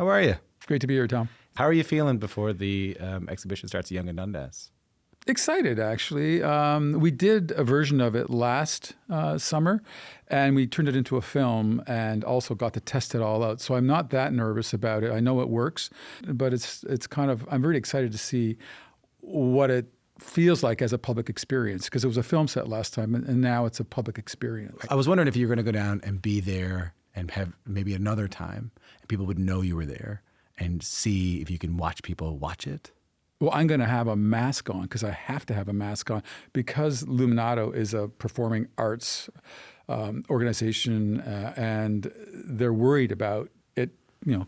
How are you? Great to be here, Tom. How are you feeling before the exhibition starts at Yonge and Dundas? Excited, actually. We did a version of it last summer, and we turned it into a film and also got to test it all out. So I'm not that nervous about it. I know it works, but it's kind of, I'm very excited to see what it feels like as a public experience, because it was a film set last time, and now it's a public experience. I was wondering if you were going to go down and be there and have maybe another time, and people would know you were there and see if you can watch people watch it. Well, I'm going to have a mask on because I have to have a mask on because Luminato is a performing arts organization, and they're worried about it,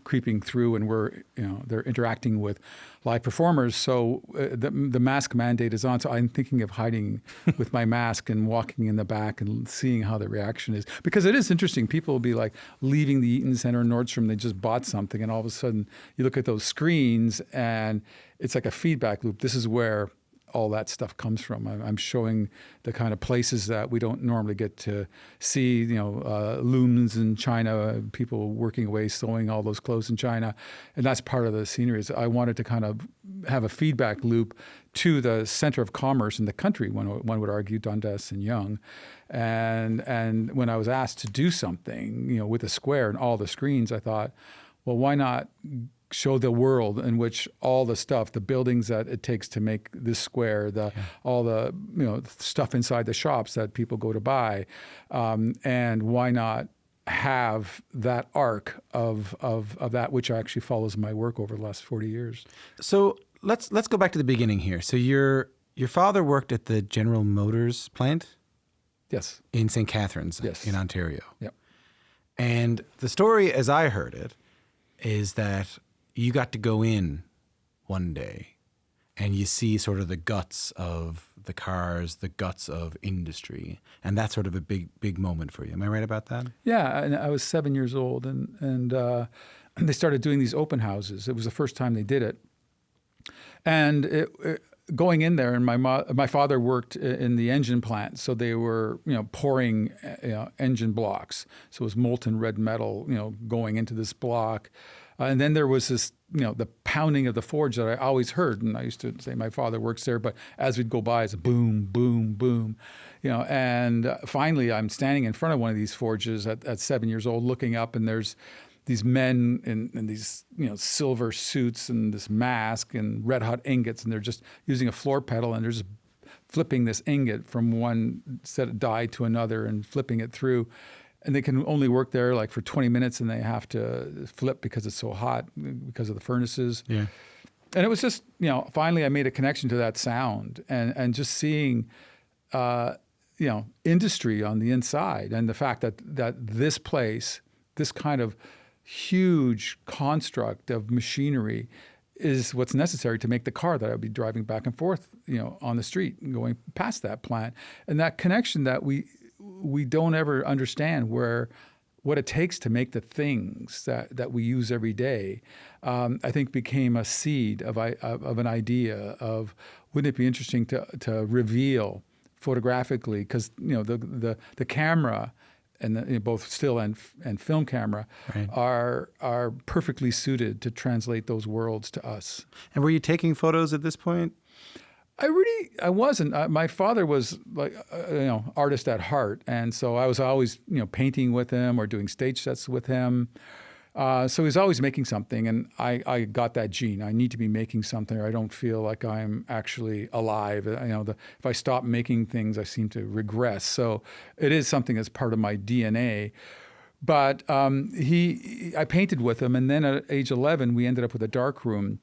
creeping through, and they're interacting with live performers. So the mask mandate is on. So I'm thinking of hiding with my mask and walking in the back and seeing how the reaction is, because it is interesting. People will be like leaving the Eaton Center, Nordstrom, they just bought something, and all of a sudden you look at those screens and it's like a feedback loop. This is where all that stuff comes from. I'm showing the kind of places that we don't normally get to see, looms in China, people working away, sewing all those clothes in China. And that's part of the scenery. I wanted to kind of have a feedback loop to the center of commerce in the country, one would argue, Dundas and Yonge. And when I was asked to do something, with a square and all the screens, I thought, well, why not show the world in which all the stuff, the buildings that it takes to make this square, all the stuff inside the shops that people go to buy, and why not have that arc of that which actually follows my work over the last 40 years. So let's go back to the beginning here. So your father worked at the General Motors plant? Yes. In St. Catharines, yes, in Ontario. Yep. And the story, as I heard it, is that you got to go in one day and you see sort of the guts of the cars, the guts of industry. And that's sort of a big moment for you. Am I right about that? Yeah, and I was 7 years old, and they started doing these open houses. It was the first time they did it. And going in there, and my father worked in the engine plant, so they were pouring engine blocks. So it was molten red metal going into this block. And then there was this, the pounding of the forge that I always heard. And I used to say my father works there, but as we'd go by, it's a boom, boom, boom. And finally I'm standing in front of one of these forges at 7 years old, looking up, and there's these men in these, silver suits and this mask and red hot ingots, and they're just using a floor pedal, and they're just flipping this ingot from one set of die to another and flipping it through. And they can only work there like for 20 minutes, and they have to flip because it's so hot because of the furnaces. Yeah. And it was just, finally I made a connection to that sound and just seeing, industry on the inside, and the fact that this place, this kind of huge construct of machinery is what's necessary to make the car that I would be driving back and forth, on the street and going past that plant. And that connection that we don't ever understand what it takes to make the things that we use every day, I think became a seed of an idea of, wouldn't it be interesting to reveal photographically, because the camera and both still and film camera, right, are perfectly suited to translate those worlds to us. And were you taking photos at this point? I wasn't. My father was like, artist at heart. And so I was always, painting with him or doing stage sets with him. So he was always making something. And I got that gene. I need to be making something, or I don't feel like I'm actually alive. If I stop making things, I seem to regress. So it is something that's part of my DNA. But I painted with him. And then at age 11, we ended up with a dark room.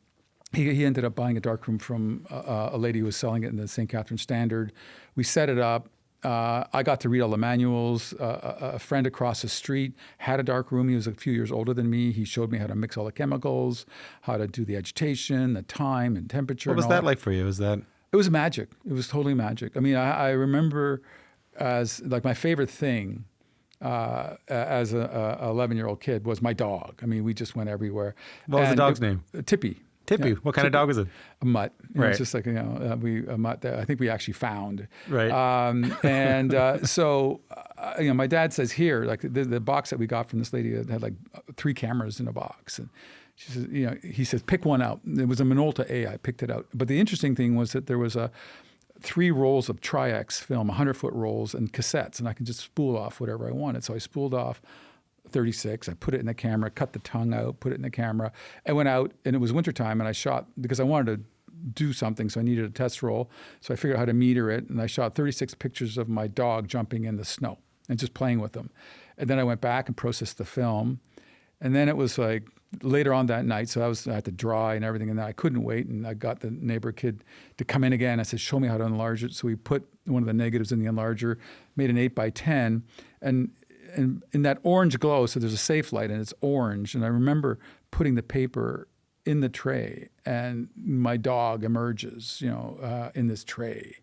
He ended up buying a darkroom from a lady who was selling it in the St. Catharines Standard. We set it up. I got to read all the manuals. A friend across the street had a darkroom. He was a few years older than me. He showed me how to mix all the chemicals, how to do the agitation, the time and temperature. What was that like for you? It was magic. It was totally magic. I mean, I remember as like my favorite thing as a 11-year-old kid was my dog. I mean, we just went everywhere. What was the dog's name? Tippy. Hippie. What kind of dog was it? A mutt. Right. It's just like, a mutt that I think we actually found. Right. My dad says here, like the box that we got from this lady had like 3 cameras in a box. And she says, he says, pick one out. It was a Minolta A. I picked it out. But the interesting thing was that there was 3 rolls of Tri-X film, 100-foot rolls and cassettes, and I could just spool off whatever I wanted. So I spooled off 36. I put it in the camera, cut the tongue out, put it in the camera. I went out, and it was wintertime, and I shot because I wanted to do something, so I needed a test roll. So I figured out how to meter it, and I shot 36 pictures of my dog jumping in the snow and just playing with them. And then I went back and processed the film. And then it was like later on that night, so I had to dry and everything, and I couldn't wait. And I got the neighbor kid to come in again. I said, show me how to enlarge it. So we put one of the negatives in the enlarger, made an 8x10, and in that orange glow, so there's a safe light and it's orange. And I remember putting the paper in the tray, and my dog emerges, in this tray.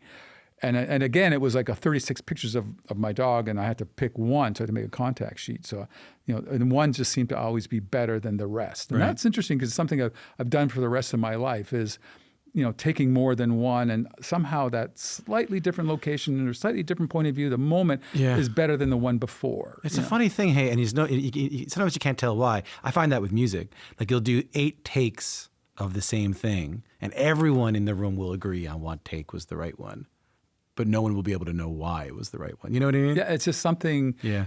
And again, it was like 36 pictures of my dog, and I had to pick one, so I had to make a contact sheet. So, and one just seemed to always be better than the rest. And that's interesting because it's something I've done for the rest of my life is, taking more than one, and somehow that slightly different location or slightly different point of view, the moment is better than the one before. It's a funny thing, hey, and sometimes you can't tell why. I find that with music. Like you'll do 8 takes of the same thing, and everyone in the room will agree on what take was the right one. But no one will be able to know why it was the right one. You know what I mean? Yeah, it's just something. Yeah,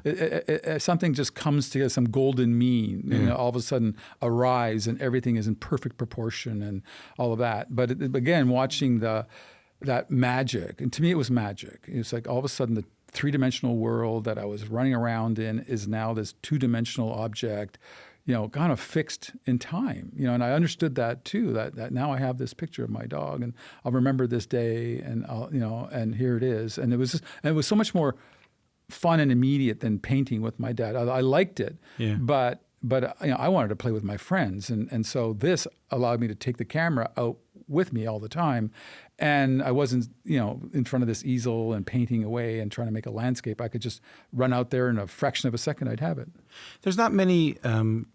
something just comes together, some golden mean. All of a sudden arrives, and everything is in perfect proportion, and all of that. But again, watching that magic, and to me, it was magic. It's like all of a sudden the 3-dimensional world that I was running around in is now this 2-dimensional object. Kind of fixed in time, and I understood that too, that now I have this picture of my dog and I'll remember this day and and here it is. And it was so much more fun and immediate than painting with my dad. I liked it, but I wanted to play with my friends. And so this allowed me to take the camera out with me all the time. And I wasn't, in front of this easel and painting away and trying to make a landscape. I could just run out there in a fraction of a second, I'd have it. There's not many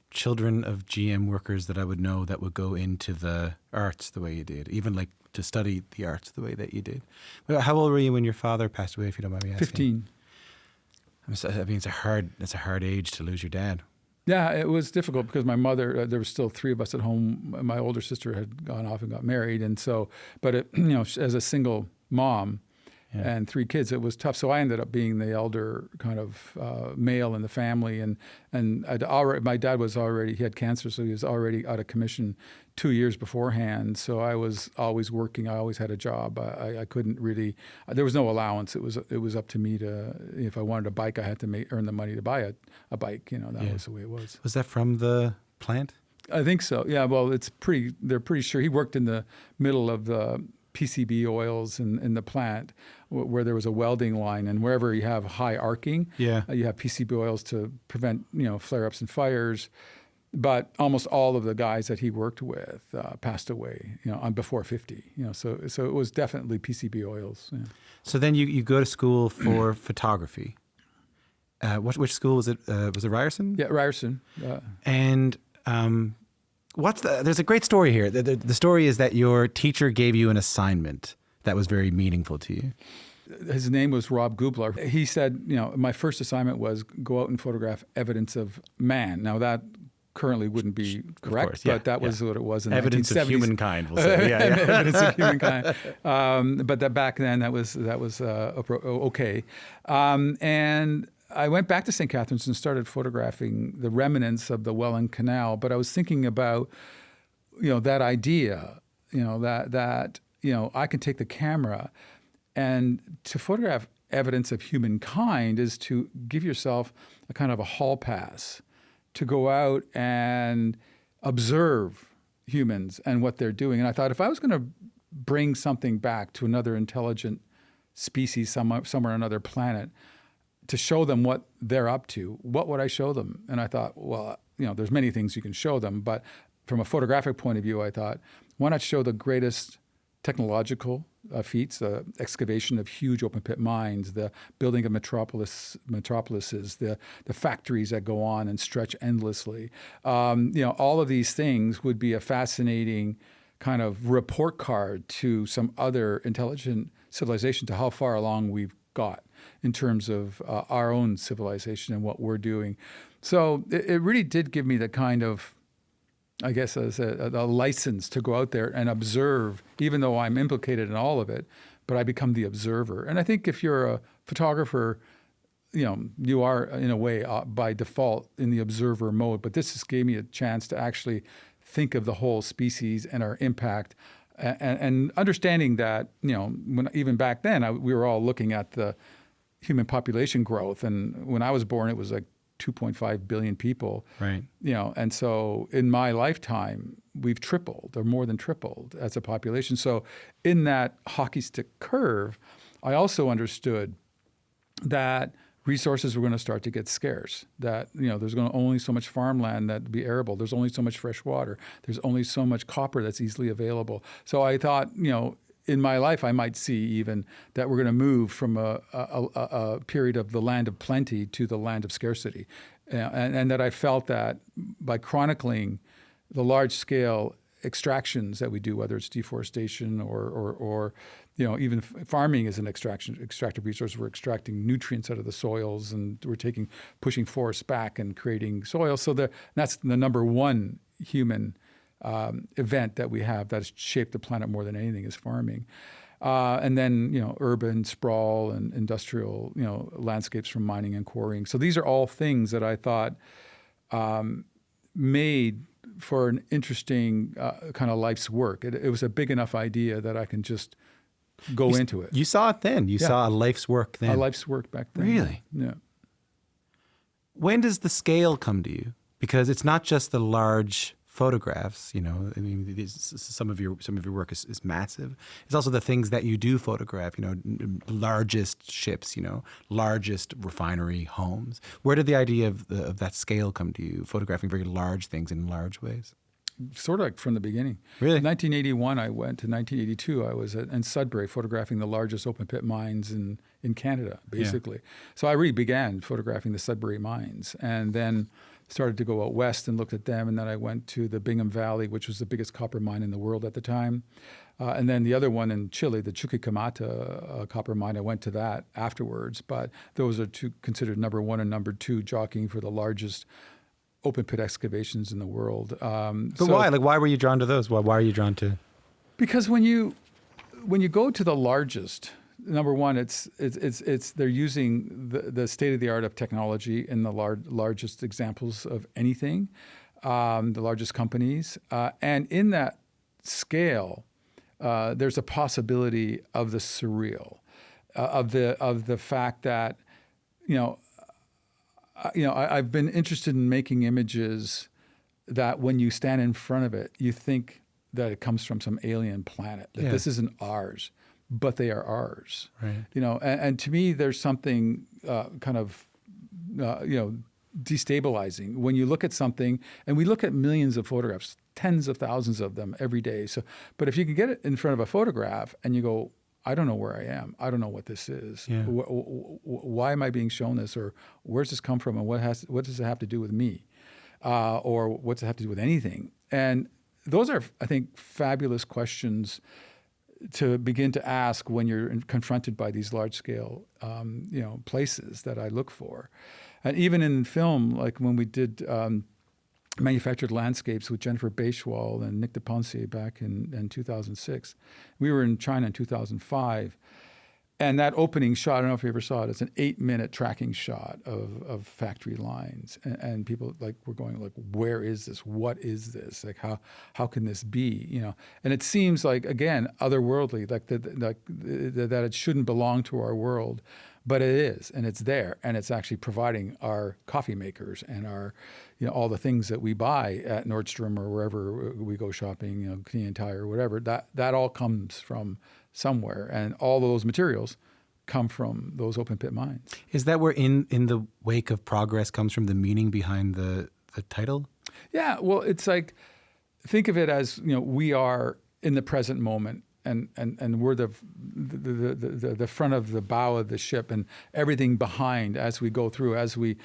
children of GM workers that I would know that would go into the arts the way you did, even like to study the arts the way that you did. How old were you when your father passed away, if you don't mind me asking? 15. I mean, it's a hard age to lose your dad. Yeah, it was difficult because my mother, there were still 3 of us at home. My older sister had gone off and got married. And so, but as a single mom and 3 kids, it was tough. So I ended up being the elder kind of male in the family. And my dad he had cancer, so he was already out of commission 2 years beforehand. So I was always working. I always had a job. I couldn't really, there was no allowance. It was up to me to, if I wanted a bike, I had to earn the money to buy a bike. That was the way it was. Was that from the plant? I think so. Yeah. Well, they're pretty sure he worked in the middle of the PCB oils in the plant where there was a welding line, and wherever you have high arcing, you have PCB oils to prevent, flare-ups and fires. But almost all of the guys that he worked with passed away, before 50. So it was definitely PCB oils. Yeah. So then you go to school for photography. Which school was it? Was it Ryerson? Yeah, Ryerson. And there's a great story here. The story is that your teacher gave you an assignment that was very meaningful to you. His name was Rob Gubler. He said, my first assignment was go out and photograph evidence of man. Now that currently wouldn't be correct, but that was what it was in evidence 1970s. Of humankind, we'll say. Evidence of humankind. But back then that was okay. And I went back to St. Catharines and started photographing the remnants of the Welland Canal. But I was thinking about, that idea, that I can take the camera, and to photograph evidence of humankind is to give yourself a kind of a hall pass to go out and observe humans and what they're doing. And I thought if I was going to bring something back to another intelligent species somewhere on another planet, to show them what they're up to, what would I show them? And I thought, well, there's many things you can show them, but from a photographic point of view, I thought, why not show the greatest technological feats, the excavation of huge open pit mines, the building of metropolises, the factories that go on and stretch endlessly. All of these things would be a fascinating kind of report card to some other intelligent civilization to how far along we've got in terms of our own civilization and what we're doing. So it really did give me the kind of, I guess, as a license to go out there and observe, even though I'm implicated in all of it, but I become the observer. And I think if you're a photographer, you are in a way by default in the observer mode, but this just gave me a chance to actually think of the whole species and our impact, and understanding that, when even back then we were all looking at the human population growth, and when I was born it was like 2.5 billion people, right? And so in my lifetime we've tripled or more than tripled as a population. So in that hockey stick curve, I also understood that resources were going to start to get scarce, that there's going to only so much farmland that be arable, there's only so much fresh water, there's only so much copper that's easily available. So I thought, in my life I might see even that we're going to move from a period of the land of plenty to the land of scarcity, and that I felt that by chronicling the large scale extractions that we do, whether it's deforestation or even farming is an extractive resource. We're extracting nutrients out of the soils, and we're pushing forests back and creating soil. So that's the number one human event that we have that has shaped the planet more than anything is farming. And then, urban sprawl and industrial, landscapes from mining and quarrying. So these are all things that I thought made for an interesting kind of life's work. It was a big enough idea that I can just go into it. You saw it then. You saw a life's work then. A life's work back then. Really? Yeah. When does the scale come to you? Because it's not just the large photographs, some of your work is massive. It's also the things that you do photograph, largest ships, largest refinery homes. Where did the idea of that scale come to you, photographing very large things in large ways? Sort of like from the beginning. Really? In 1981, I went to 1982. I was in Sudbury photographing the largest open pit mines in Canada, basically. Yeah. So I really began photographing the Sudbury mines, and then started to go out west and looked at them. And then I went to the Bingham Valley, which was the biggest copper mine in the world at the time. And then the other one in Chile, the Chuquicamata copper mine, I went to that afterwards. But those are two considered number one and number two, jockeying for the largest open pit excavations in the world. But why? Why were you drawn to those? Why are you drawn to? Because when you go to the largest, number one, it's they're using the state of the art of technology in the largest examples of anything, the largest companies, and in that scale, there's a possibility of the surreal, of the fact that I've been interested in making images that when you stand in front of it, you think that it comes from some alien planet, that this isn't ours, but they are ours. Right. And to me, there's something kind of, destabilizing when you look at something, and we look at millions of photographs, tens of thousands of them every day. So, but if you can get it in front of a photograph and you go, I don't know where I am. I don't know what this is. Yeah. Why am I being shown this? Or where's this come from? And what does it have to do with me? Or what's it have to do with anything? And those are, I think, fabulous questions to begin to ask when you're confronted by these large-scale, places that I look for. And even in film, like when we did manufactured landscapes with Jennifer Beischwal and Nick DePonce back in 2006. We were in China in 2005. And that opening shot, I don't know if you ever saw it, it's an 8-minute tracking shot of factory lines. And people were going where is this? What is this? How can this be? And it seems like, again, otherworldly, that it shouldn't belong to our world. But it is, and it's there, and it's actually providing our coffee makers and our, all the things that we buy at Nordstrom or wherever we go shopping, Canadian Tire or whatever. That all comes from somewhere, and all those materials come from those open pit mines. Is that where in the wake of progress comes from the meaning behind the title? Yeah, well, it's like, think of it as we are in the present moment. And we're the front of the bow of the ship, and everything behind as we go through, as we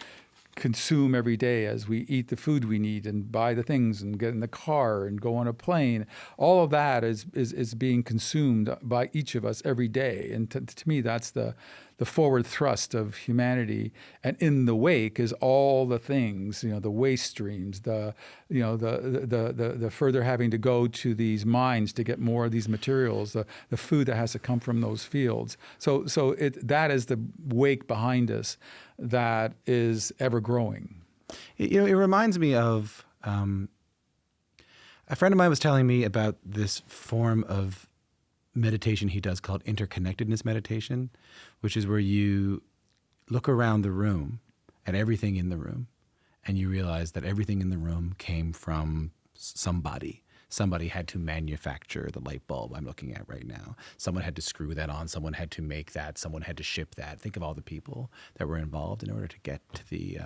consume every day as we eat the food we need and buy the things and get in the car and go on a plane. All of that is being consumed by each of us every day. And to me, that's the forward thrust of humanity. And in the wake is all the things, the waste streams, the further having to go to these mines to get more of these materials, the food that has to come from those fields. So that is the wake behind us that is ever growing. It reminds me of a friend of mine was telling me about this form of meditation he does called interconnectedness meditation, which is where you look around the room at everything in the room and you realize that everything in the room came from somebody. Somebody had to manufacture the light bulb I'm looking at right now. Someone had to screw that on. Someone had to make that. Someone had to ship that. Think of all the people that were involved in order to get to the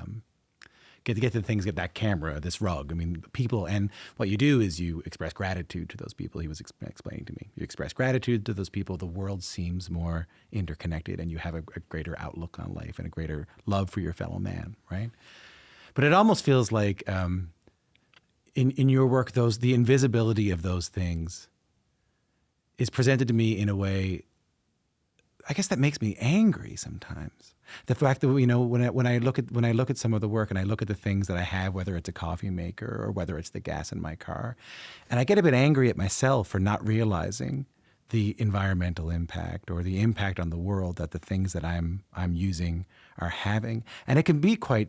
get the things, get that camera, this rug. I mean, people. And what you do is you express gratitude to those people. He was explaining to me. You express gratitude to those people. The world seems more interconnected, and you have a greater outlook on life and a greater love for your fellow man. Right. But it almost feels like. In your work, the invisibility of those things is presented to me in a way, I guess, that makes me angry sometimes. The fact that when I look at some of the work and I look at the things that I have, whether it's a coffee maker or whether it's the gas in my car, and I get a bit angry at myself for not realizing the environmental impact or the impact on the world that the things that I'm using are having, and it can be quite.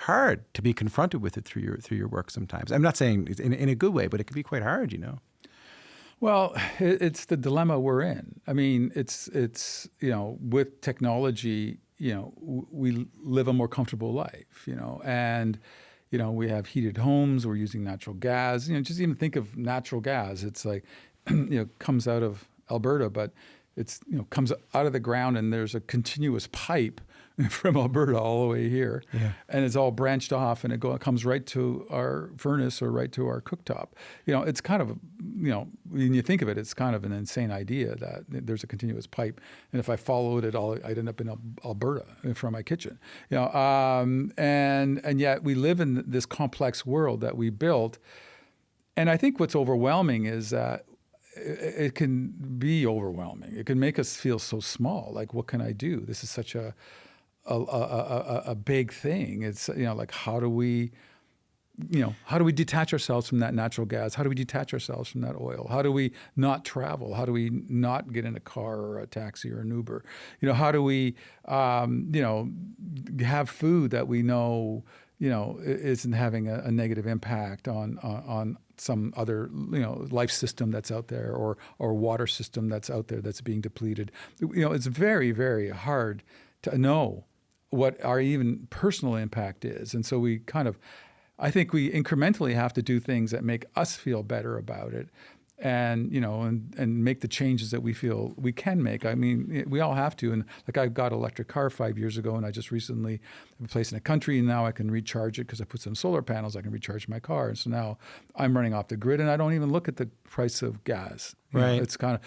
Hard to be confronted with it through your work sometimes. I'm not saying it's in a good way, but it can be quite hard, Well, it's the dilemma we're in. I mean, it's with technology, we live a more comfortable life, and we have heated homes. We're using natural gas. Just even think of natural gas. It's like comes out of Alberta, but it's comes out of the ground, and there's a continuous pipe from Alberta all the way here, and it's all branched off, and it comes right to our furnace or right to our cooktop. It's kind of, when you think of it, it's kind of an insane idea that there's a continuous pipe, and if I followed it all, I'd end up in Alberta from my kitchen. And yet we live in this complex world that we built, and I think what's overwhelming is that it can be overwhelming. It can make us feel so small. Like, what can I do? This is such a big thing. It's like, how do we detach ourselves from that natural gas? How do we detach ourselves from that oil? How do we not travel? How do we not get in a car or a taxi or an Uber? How do we have food that we know isn't having a negative impact on some other life system that's out there or water system that's out there that's being depleted. It's very, very hard to know what our even personal impact is. And so I think we incrementally have to do things that make us feel better about it and make the changes that we feel we can make. I mean, we all have to. And like, I got an electric car 5 years ago, and I just recently have a place in the country, and now I can recharge it because I put some solar panels. I can recharge my car. And so now I'm running off the grid, and I don't even look at the price of gas. Right. It's kind of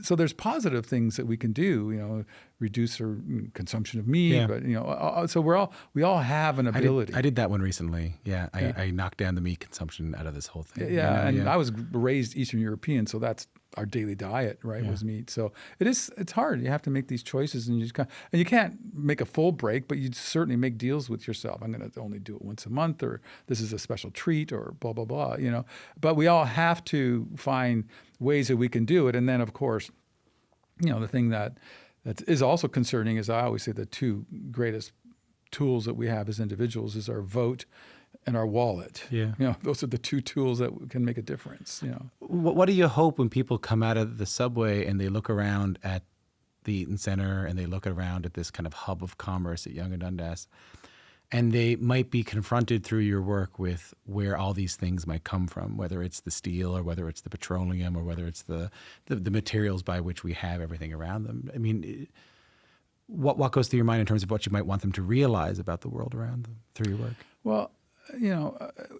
so there's positive things that we can do, reduce our consumption of meat, but so we all have an ability. I did that one recently. Yeah, I knocked down the meat consumption out of this whole thing. Yeah, I was raised Eastern European, so that's our daily diet, right? Was meat. So it's hard. You have to make these choices, and you can't make a full break, but you certainly make deals with yourself. I'm going to only do it once a month, or this is a special treat, or blah blah blah. But we all have to find ways that we can do it, and then of course, the thing that is also concerning is, I always say, the two greatest tools that we have as individuals is our vote and our wallet. Yeah. Those are the two tools that can make a difference. What do you hope when people come out of the subway and they look around at the Eaton Center and they look around at this kind of hub of commerce at Yonge and Dundas, and they might be confronted through your work with where all these things might come from, whether it's the steel or whether it's the petroleum or whether it's the materials by which we have everything around them? I mean, what goes through your mind in terms of what you might want them to realize about the world around them through your work? Well,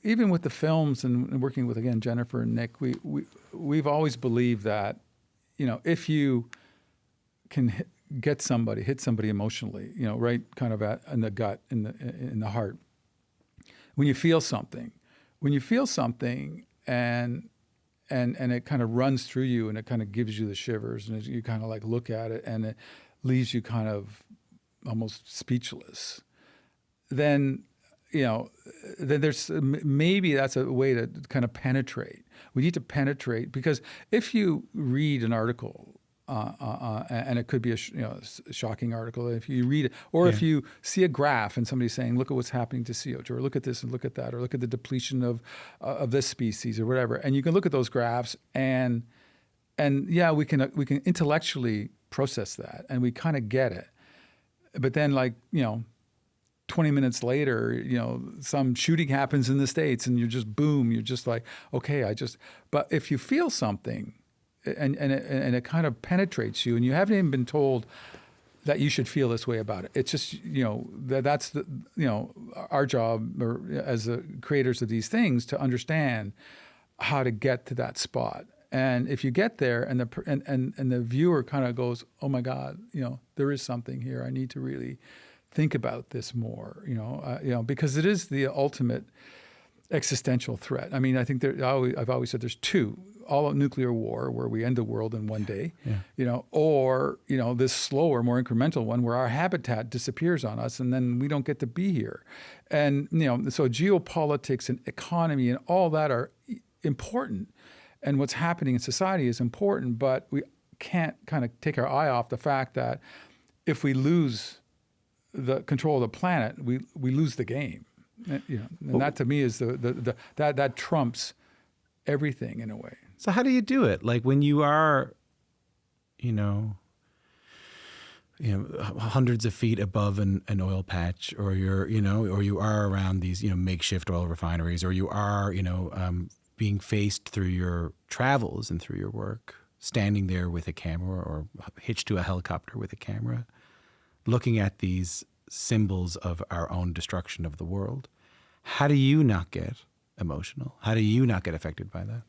even with the films and working with, again, Jennifer and Nick, we've always believed that, if you can hit somebody emotionally, right kind of in the gut, in the heart. When you feel something and it kind of runs through you and it kind of gives you the shivers and you kind of like look at it and it leaves you kind of almost speechless, then there's maybe that's a way to kind of penetrate. We need to penetrate, because if you read an article, and it could be a shocking article if you read it, or if you see a graph and somebody's saying, look at what's happening to CO2, or look at this and look at that, or look at the depletion of this species or whatever, and you can look at those graphs and we can intellectually process that and we kind of get it, but then 20 minutes later, some shooting happens in the States and you're just like, okay, but if you feel something and it kind of penetrates you and you haven't even been told that you should feel this way about it. It's just, that's our job as the creators of these things, to understand how to get to that spot. And if you get there and the viewer kind of goes, oh my God, there is something here. I need to really think about this more, because it is the ultimate existential threat. I mean, I think I've always said there's two: all out nuclear war, where we end the world in one day, or this slower, more incremental one, where our habitat disappears on us and then we don't get to be here. And so geopolitics and economy and all that are important, and what's happening in society is important, but we can't kind of take our eye off the fact that if we lose the control of the planet, we lose the game. And that to me is that trumps everything in a way. So how do you do it? Like when you are, hundreds of feet above an oil patch, or or you are around these, makeshift oil refineries, or you are, being faced through your travels and through your work, standing there with a camera or hitched to a helicopter with a camera, looking at these symbols of our own destruction of the world. How do you not get emotional? How do you not get affected by that?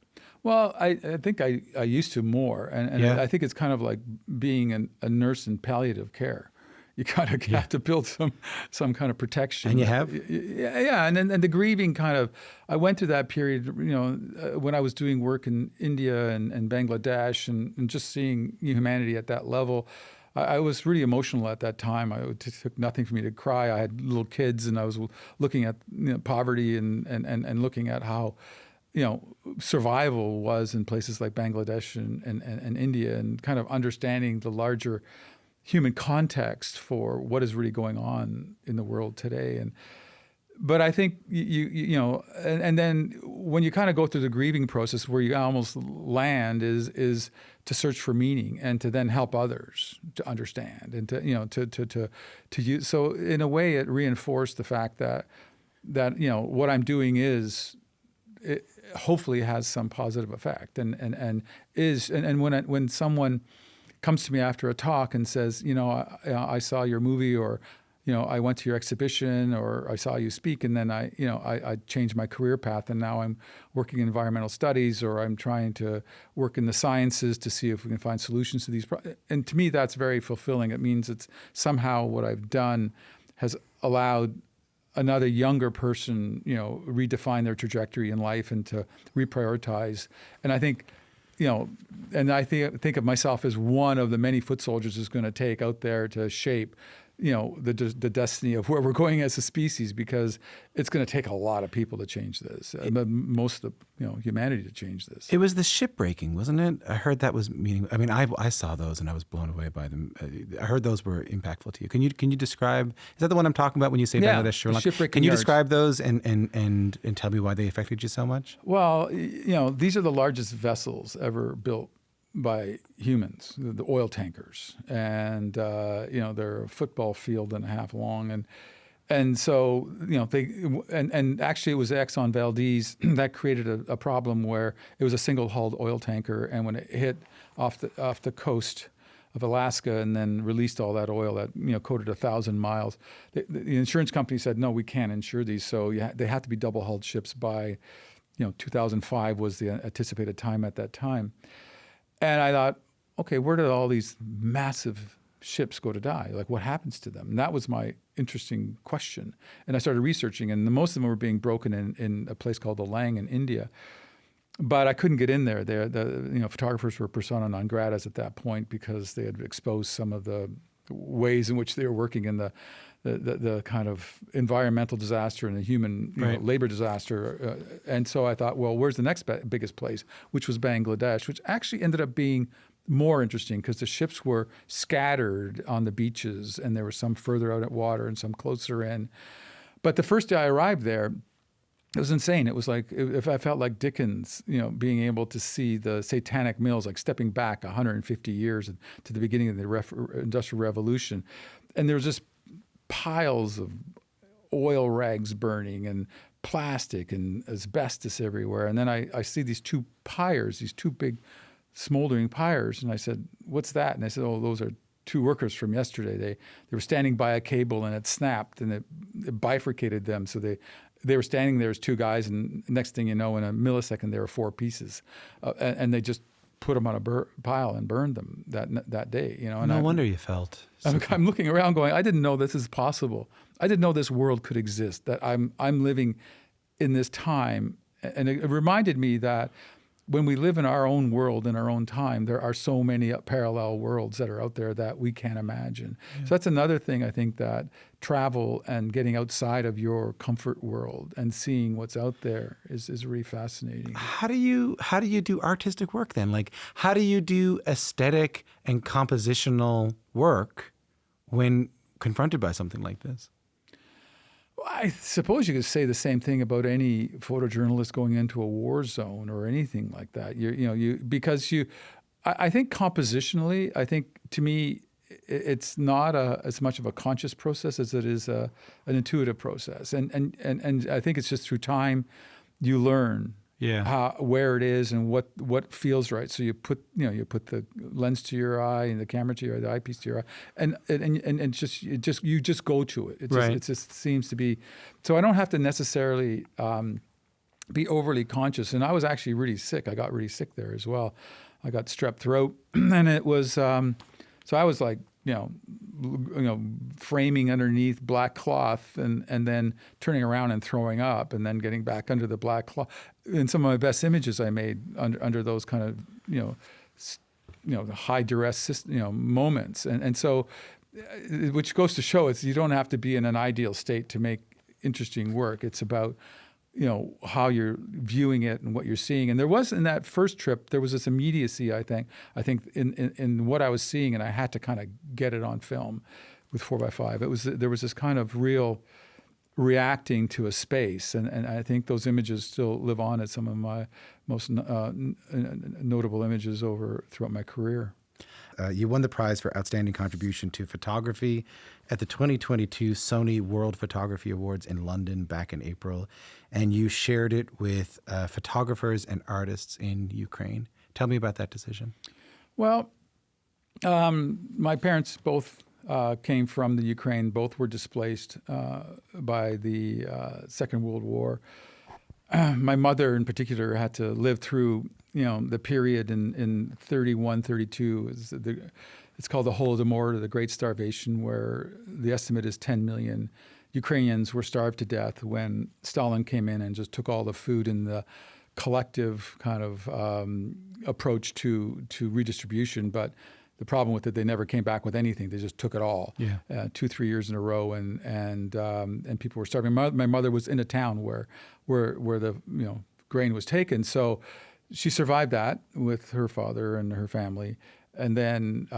Well, I think I used to more. And I think it's kind of like being a nurse in palliative care. You kind of have to build some kind of protection. And you have? Yeah. And the grieving kind of, I went through that period, when I was doing work in India and Bangladesh and just seeing humanity at that level. I was really emotional at that time. It took nothing for me to cry. I had little kids, and I was looking at poverty and looking at how survival was in places like Bangladesh and India, and kind of understanding the larger human context for what is really going on in the world today. But I think and then when you kind of go through the grieving process, where you almost land is to search for meaning and to then help others to understand and to use. So in a way, it reinforced the fact that what I'm doing it hopefully has some positive effect and when someone comes to me after a talk and says, I saw your movie, or I went to your exhibition, or I saw you speak, and then I changed my career path, and now I'm working in environmental studies, or I'm trying to work in the sciences to see if we can find solutions to these problems. And to me, that's very fulfilling. It means it's somehow what I've done has allowed another younger person, redefine their trajectory in life and to reprioritize. And I think, and I think of myself as one of the many foot soldiers is going to take out there to shape the destiny of where we're going as a species, because it's going to take a lot of people to change this, most of humanity to change this. It was the shipbreaking, wasn't it? I heard that was meaning. I mean, I saw those and I was blown away by them. I heard those were impactful to you. Can you describe? Is that the one I'm talking about when you say Bangladesh, Sri Lanka? Can you describe those and tell me why they affected you so much? Well, these are the largest vessels ever built by humans, the oil tankers, and they're a football field and a half long, and so and actually it was Exxon Valdez that created a problem where it was a single hulled oil tanker, and when it hit off the coast of Alaska and then released all that oil that coated 1,000 miles, the insurance company said, no, we can't insure these, so they have to be double hulled ships by 2005 was the anticipated time at that time. And I thought, okay, where did all these massive ships go to die? Like, what happens to them? And that was my interesting question. And I started researching, and most of them were being broken in a place called the Lang in India. But I couldn't get in there. The photographers were persona non gratas at that point because they had exposed some of the ways in which they were working in the kind of environmental disaster and the human labor disaster. And so I thought, well, where's the next biggest place, which was Bangladesh, which actually ended up being more interesting because the ships were scattered on the beaches, and there were some further out at water and some closer in. But the first day I arrived there, it was insane. It was like, if I felt like Dickens, being able to see the satanic mills, like stepping back 150 years to the beginning of the Industrial Revolution. And there was just piles of oil rags burning and plastic and asbestos everywhere. And then I see these two pyres, these two big smoldering pyres. And I said, what's that? And they said, oh, those are two workers from yesterday. They were standing by a cable and it snapped and it bifurcated them. So they were standing there as two guys, and next thing you know, in a millisecond, there were four pieces. And they just put them on a pile and burned them that day. And no wonder you felt. I'm looking around going, I didn't know this is possible. I didn't know this world could exist, that I'm living in this time. And it reminded me that when we live in our own world, in our own time, there are so many parallel worlds that are out there that we can't imagine. Yeah. So that's another thing, I think, that travel and getting outside of your comfort world and seeing what's out there is really fascinating. How do you do artistic work then? Like, how do you do aesthetic and compositional work when confronted by something like this? I suppose you could say the same thing about any photojournalist going into a war zone or anything like that. I think compositionally, I think to me, it's not as much of a conscious process as it is an intuitive process. And I think it's just through time you learn where it is and what feels right. So you put the lens to your eye and the camera to your eye, the eyepiece to your eye, and you just go to it. It just seems to be. So I don't have to necessarily be overly conscious. And I was actually really sick. I got really sick there as well. I got strep throat, and it was. So I was like, framing underneath black cloth and then turning around and throwing up and then getting back under the black cloth. And some of my best images I made under those kind of, high duress, moments. And so, which goes to show you don't have to be in an ideal state to make interesting work. It's about, how you're viewing it and what you're seeing. And there was, in that first trip, there was this immediacy, I think in what I was seeing, and I had to kind of get it on film with 4x5. There was this kind of real reacting to a space. And I think those images still live on as some of my most notable images throughout my career. You won the prize for outstanding contribution to photography at the 2022 Sony World Photography Awards in London back in April, and you shared it with photographers and artists in Ukraine. Tell me about that decision. Well, my parents both came from the Ukraine. Both were displaced by the Second World War. My mother, in particular, had to live through the period in 31, 32. It's called the Holodomor, the Great Starvation, where the estimate is 10 million Ukrainians were starved to death when Stalin came in and just took all the food in the collective kind of approach to redistribution. But the problem with it, they never came back with anything. They just took it all. 2-3 years in a row, and people were starving. My mother was in a town where the grain was taken, so she survived that with her father and her family. And then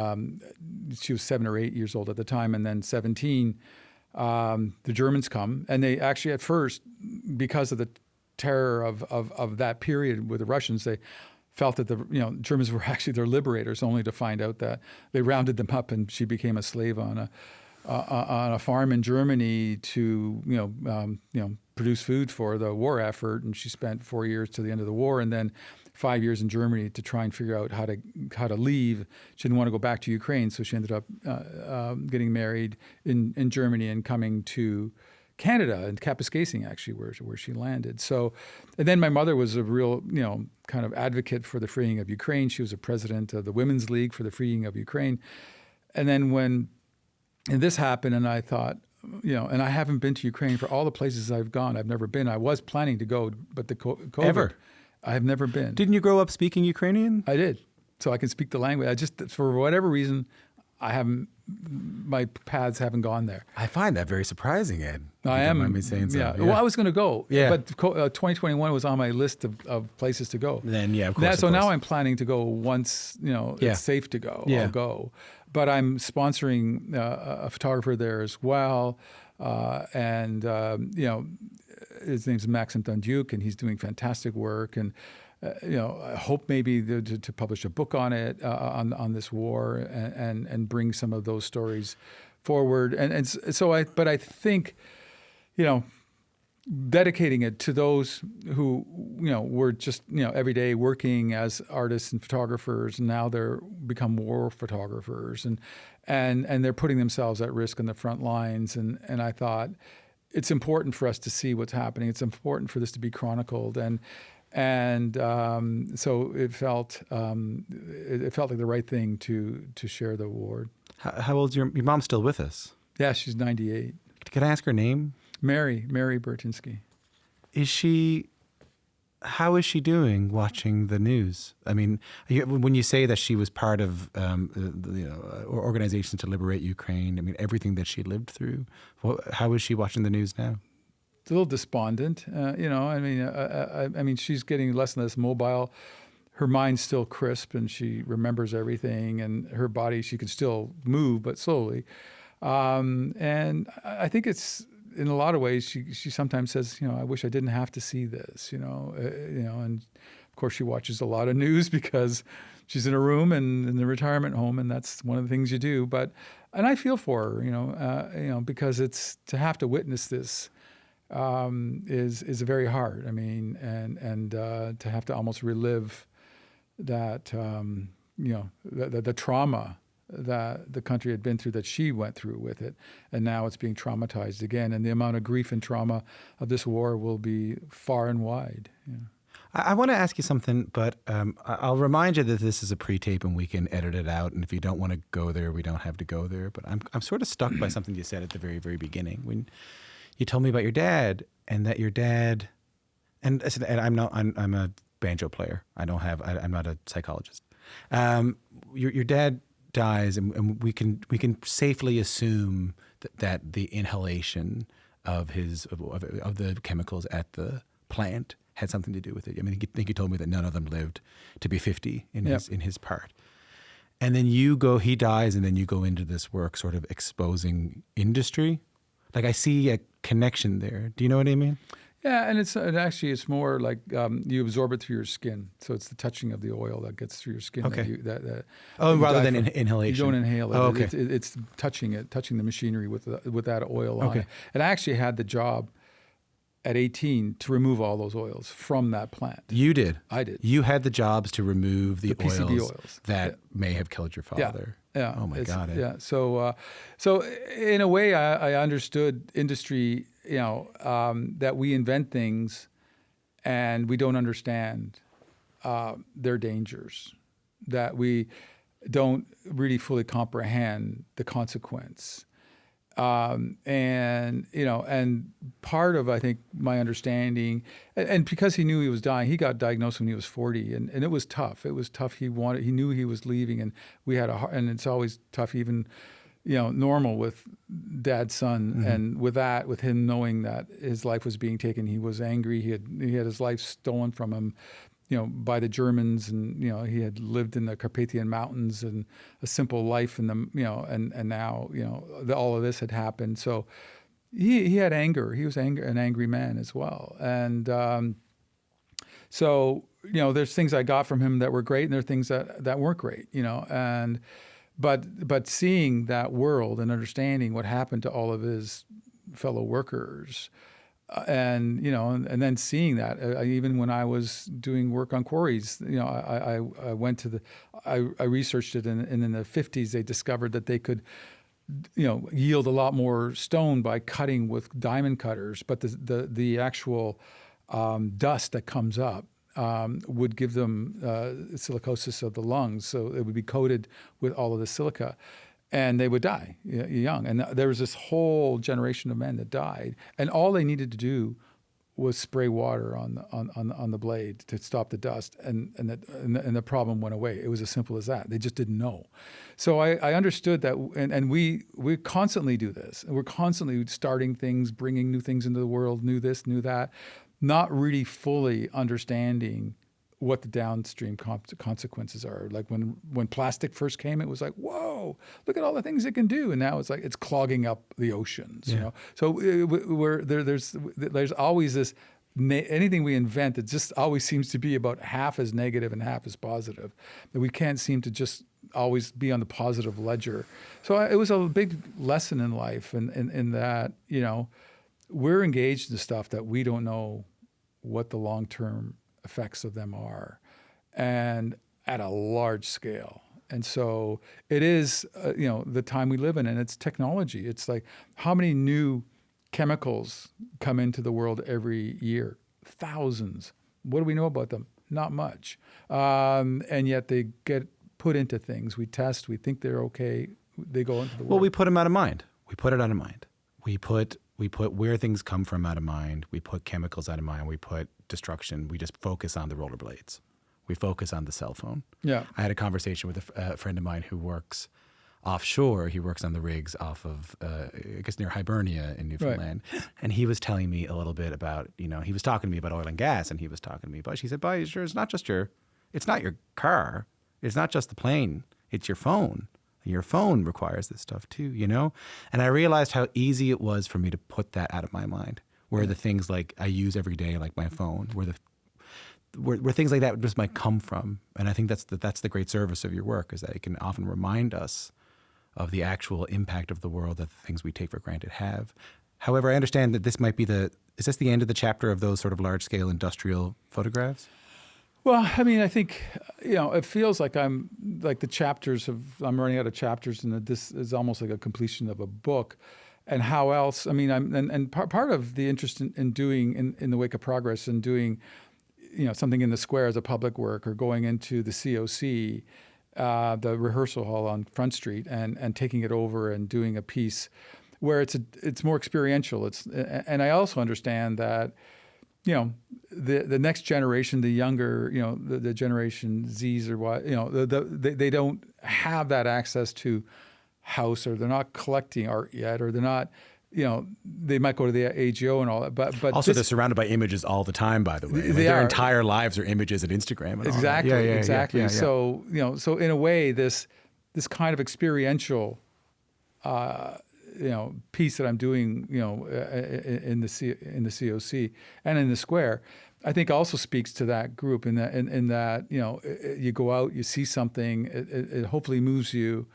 she was 7 or 8 years old at the time, and then 17, the Germans come, and they actually at first, because of the terror of that period with the Russians, they felt that the Germans were actually their liberators, only to find out that they rounded them up and she became a slave on a farm in Germany to produce food for the war effort. And she spent 4 years to the end of the war, and then 5 years in Germany to try and figure out how to leave. She didn't want to go back to Ukraine, so she ended up getting married in Germany and coming to Canada, and Kapuskasing, actually, where she landed. So, and then my mother was a real, kind of advocate for the freeing of Ukraine. She was a president of the Women's League for the freeing of Ukraine. And then and this happened, and I thought, and I haven't been to Ukraine. For all the places I've gone, I've never been. I was planning to go, but the COVID. Ever? I have never been. Didn't you grow up speaking Ukrainian? I did. So I can speak the language. I just, for whatever reason, my paths haven't gone there. I find that very surprising, Ed. I am. Mind me saying so. Yeah. Well, I was going to go. Yeah. But 2021 was on my list of places to go. Then, yeah, of course. So now I'm planning to go once, it's safe to go. Yeah. I'll go. But I'm sponsoring a photographer there as well. His name's Maxim Dunduke, and he's doing fantastic work. And I hope maybe to publish a book on it, on this war, and bring some of those stories forward. But I think, dedicating it to those who, were just, every day working as artists and photographers, and now they're become war photographers, and they're putting themselves at risk on the front lines. And I thought it's important for us to see what's happening. It's important for this to be chronicled. So it felt like the right thing to share the award. How old's your mom's still with us? Yeah, she's 98. Can I ask her name? Mary Burtynsky. How is she doing watching the news? I mean, when you say that she was part of organizations to liberate Ukraine, I mean, everything that she lived through, how is she watching the news now? A little despondent, I mean, she's getting less and less mobile. Her mind's still crisp, and she remembers everything, and her body, she can still move, but slowly. And I think it's, in a lot of ways, she sometimes says, I wish I didn't have to see this, and of course she watches a lot of news because she's in a room and in the retirement home, and that's one of the things you do. And I feel for her, because it's, to have to witness this is very hard. I mean, and to have to almost relive that, the trauma that the country had been through, that she went through with it, and now it's being traumatized again. And the amount of grief and trauma of this war will be far and wide. Yeah. I want to ask you something, but I'll remind you that this is a pre-tape and we can edit it out. And if you don't want to go there, we don't have to go there. But I'm sort of stuck by something you said at the very, very beginning when you told me about your dad, and that your dad, and I said, and I'm a banjo player. I'm not a psychologist. Your dad dies, and we can safely assume that the inhalation of the chemicals at the plant had something to do with it. I mean, I think you told me that none of them lived to be 50 in his part. And then he dies, and then you go into this work sort of exposing industry. Like, I see a connection there. Do you know what I mean? Yeah, and it's more like you absorb it through your skin. So it's the touching of the oil that gets through your skin. Okay. Rather than inhalation. You don't inhale it. Oh, okay. It's touching the machinery with that oil on Okay. it. And I actually had the job at 18 to remove all those oils from that plant. You did? I did. You had the jobs to remove the PCB oils that may have killed your father. Yeah. Oh my God. Yeah. So in a way, I understood industry, that we invent things and we don't understand their dangers, that we don't really fully comprehend the consequence. And part of, I think, my understanding, and because he knew he was dying, he got diagnosed when he was 40, and it was tough. It was tough. He knew he was leaving, and and it's always tough, even, normal with dad's son. Mm-hmm. And with him knowing that his life was being taken, he was angry. He had his life stolen from him, by the Germans, and he had lived in the Carpathian Mountains and a simple life, and and now all of this had happened. So he had anger. He was an angry man as well, and so there's things I got from him that were great, and there are things that weren't great, and but seeing that world and understanding what happened to all of his fellow workers. And then seeing that, even when I was doing work on quarries, I went to I researched it, and in the 50s they discovered that they could, yield a lot more stone by cutting with diamond cutters, but the actual dust that comes up would give them silicosis of the lungs, so it would be coated with all of the silica. and they would die young. And there was this whole generation of men that died, and all they needed to do was spray water on the blade to stop the dust, and the problem went away. It was as simple as that. They just didn't know. So I understood that, and we constantly do this. We're constantly starting things, bringing new things into the world, new this, new that, not really fully understanding what the downstream consequences are. Like when plastic first came, it was like, whoa, look at all the things it can do. And now it's like, it's clogging up the oceans, you know? So there's always this, anything we invent, it just always seems to be about half as negative and half as positive. That we can't seem to just always be on the positive ledger. So it was a big lesson in life, and in that, you know, we're engaged in stuff that we don't know what the long-term effects of them are, and at a large scale. And so it is, you know, the time we live in, and it's technology. It's like, how many new chemicals come into the world every year? Thousands. What do we know about them? Not much. And yet they get put into things. We test, we think they're okay. They go into the world. Well, we put them out of mind. We put it out of mind. We put where things come from out of mind. We put chemicals out of mind. We put destruction. We just focus on the rollerblades. We focus on the cell phone. Yeah. I had a conversation with a friend of mine who works offshore. He works on the rigs off of, I guess, near Hibernia in Newfoundland. Right. And he was telling me a little bit about, you know, he was talking to me about oil and gas, and he was talking to me about, she said, "Boy, sure, it's not your car. It's not just the plane. It's your phone. Your phone requires this stuff too, you know?" And I realized how easy it was for me to put that out of my mind, where the things like I use every day, like my phone, where things like that just might come from. And I think that's the great service of your work, is that it can often remind us of the actual impact of the world that the things we take for granted have. However, I understand that this might be is this the end of the chapter of those sort of large-scale industrial photographs? Well, I mean, I think, you know, it feels like I'm running out of chapters, and that this is almost like a completion of a book. And how else? I mean, part of the interest in doing in the wake of progress and doing, you know, something in the square as a public work, or going into the COC, the rehearsal hall on Front Street, and taking it over and doing a piece where it's more experiential. And I also understand that, you know, the next generation, the younger, you know, the Generation Zs or what, you know, they don't have that access to house, or they're not collecting art yet, or they're not, you know, they might go to the AGO and all that. But also, they're surrounded by images all the time, by the way. Like their entire lives are images at Instagram and exactly, all that. Exactly. Yeah. So, you know, so in a way, this kind of experiential, you know, piece that I'm doing, you know, in the COC and in the square, I think also speaks to that group, in that, you know, you go out, you see something, it hopefully moves you,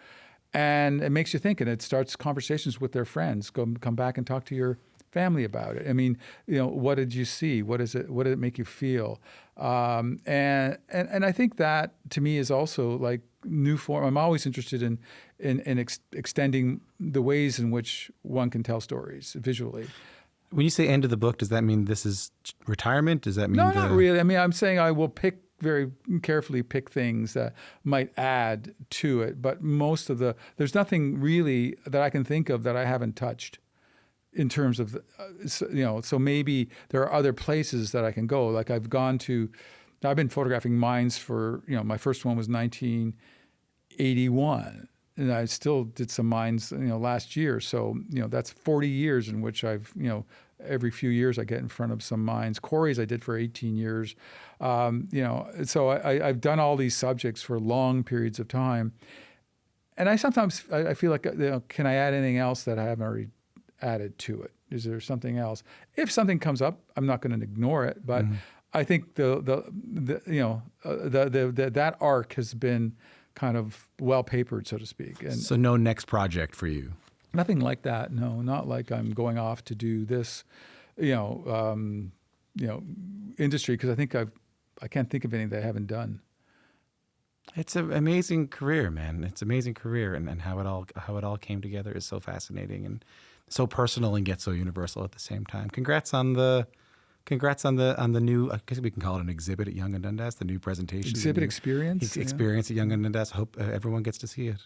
and it makes you think, and it starts conversations with their friends. Come back and talk to your family about it. I mean, you know, what did you see? What did it make you feel? And I think that, to me, is also like new form. I'm always interested in extending the ways in which one can tell stories visually. When you say end of the book, does that mean this is retirement? Does that mean not really. I mean, I'm saying I will very carefully pick things that might add to it, but there's nothing really that I can think of that I haven't touched in terms of, you know, so maybe there are other places that I can go. Like I've been photographing mines for, you know, my first one was 1981. And I still did some mines, you know, last year. So, you know, that's 40 years in which I've, you know, every few years I get in front of some mines. Quarries I did for 18 years. You know, so I've done all these subjects for long periods of time. And I sometimes I feel like, you know, can I add anything else that I haven't already added to it? Is there something else? If something comes up, I'm not going to ignore it. But I think that arc has been kind of well papered, so to speak. And so no next project for you? Nothing like that. No, not like I'm going off to do this, industry, because I think I can't think of anything that I haven't done. It's an amazing career, man. It's an amazing career, and how it all came together is so fascinating and so personal, and yet so universal at the same time. Congrats on the new, I guess we can call it an exhibit at Yonge and Dundas, the new presentation. Experience at Yonge and Dundas. Hope everyone gets to see it.